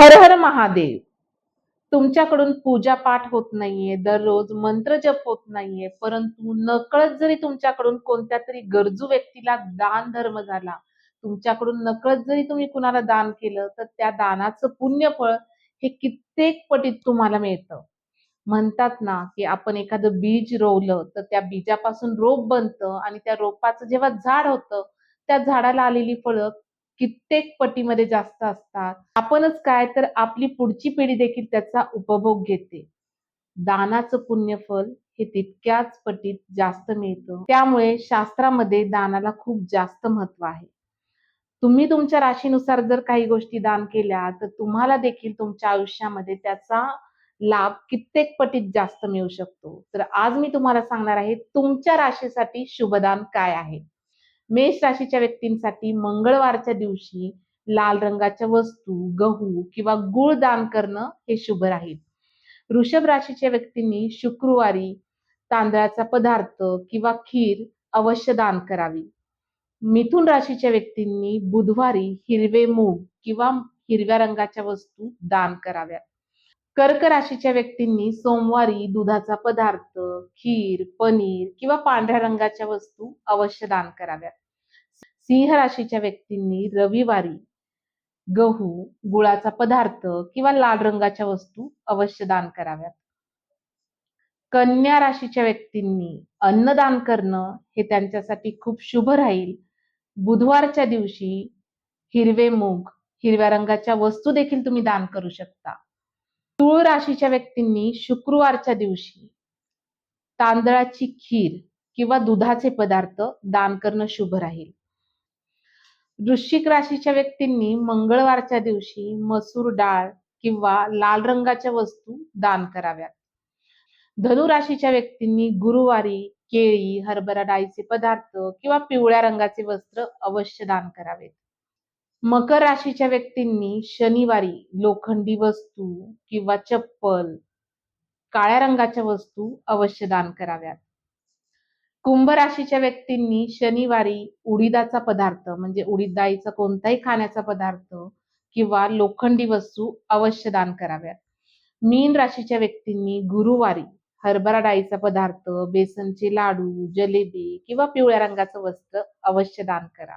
हर हर महादेव. तुमच्याकडून पूजा पाठ होत नाहीये, दररोज मंत्र जप होत नाहीये, परंतु नकळत जरी तुमच्याकडून कोणत्या तरी गरजू व्यक्तीला दान धर्म झाला, तुमच्याकडून नकळत जरी तुम्ही कुणाला दान केलं, तर त्या दानाचं पुण्यफळ हे कित्येक पटीत तुम्हाला मिळतं. म्हणतात ना, की आपण एखादं बीज रोवलं, तर त्या बीजापासून रोप बनतं आणि त्या रोपाचं जेव्हा झाड होतं, त्या झाडाला आलेली फळं कित्येक पटीमध्ये जास्त असतात. आपणच काय तर आपली पुढची पिढी देखील त्याचा उपभोग घेते. दानाचं पुण्यफल हे तितक्याच पटीत जास्त मिळतं. त्यामुळे शास्त्रामध्ये दानाला खूप जास्त महत्त्व आहे. तुम्ही तुमच्या राशीनुसार जर काही गोष्टी दान केल्या, तर तुम्हाला देखील तुमच्या आयुष्यामध्ये त्याचा लाभ कित्येक पटीत जास्त मिळू शकतो. तर आज मी तुम्हाला सांगणार आहे, तुमच्या राशीसाठी शुभदान काय आहे? मेष राशीच्या व्यक्तींसाठी मंगळवारच्या दिवशी लाल रंगाच्या वस्तू, गहू किंवा गूळ दान करणं हे शुभ राहील. वृषभ राशीच्या व्यक्तींनी शुक्रवारी तांदळाचा पदार्थ किंवा खीर अवश्य दान करावी. मिथुन राशीच्या व्यक्तींनी बुधवारी हिरवे मूग किंवा हिरव्या रंगाच्या वस्तू दान कराव्यात. कर्क राशीच्या व्यक्तींनी सोमवारी दुधाचा पदार्थ, खीर, पनीर किंवा पांढऱ्या रंगाच्या वस्तू अवश्य दान कराव्यात. सिंह राशीच्या व्यक्तींनी रविवारी गहू, गुळाचा पदार्थ किंवा लाल रंगाच्या वस्तू अवश्य दान कराव्यात. कन्या राशीच्या व्यक्तींनी अन्नदान करणं हे त्यांच्यासाठी खूप शुभ राहील. बुधवारच्या दिवशी हिरवे मूग, हिरव्या रंगाच्या वस्तू देखील तुम्ही दान करू शकता. तुळ राशीच्या व्यक्तींनी शुक्रवारच्या दिवशी तांदळाची खीर किंवा दुधाचे पदार्थ दान करणं शुभ राहील. वृश्चिक राशीच्या व्यक्तींनी मंगळवारच्या दिवशी मसूर डाळ किंवा लाल रंगाच्या वस्तू दान कराव्यात. धनु राशीच्या व्यक्तींनी गुरुवारी केळी, हरभरा डाळीचे पदार्थ किंवा पिवळ्या रंगाचे वस्त्र अवश्य दान करावेत. मकर राशीच्या व्यक्तींनी शनिवारी लोखंडी वस्तू किंवा चप्पल, काळ्या रंगाच्या वस्तू अवश्य दान कराव्यात. कुंभ राशीच्या व्यक्तींनी शनिवारी उडीदाचा पदार्थ म्हणजे उडीद डाळीचा कोणताही खाण्याचा पदार्थ किंवा लोखंडी वस्तू अवश्य दान कराव्यात. मीन राशीच्या व्यक्तींनी गुरुवारी हरभरा डाळीचा पदार्थ, बेसनचे लाडू, जलेबी किंवा पिवळ्या रंगाचं वस्त्र अवश्य दान करा.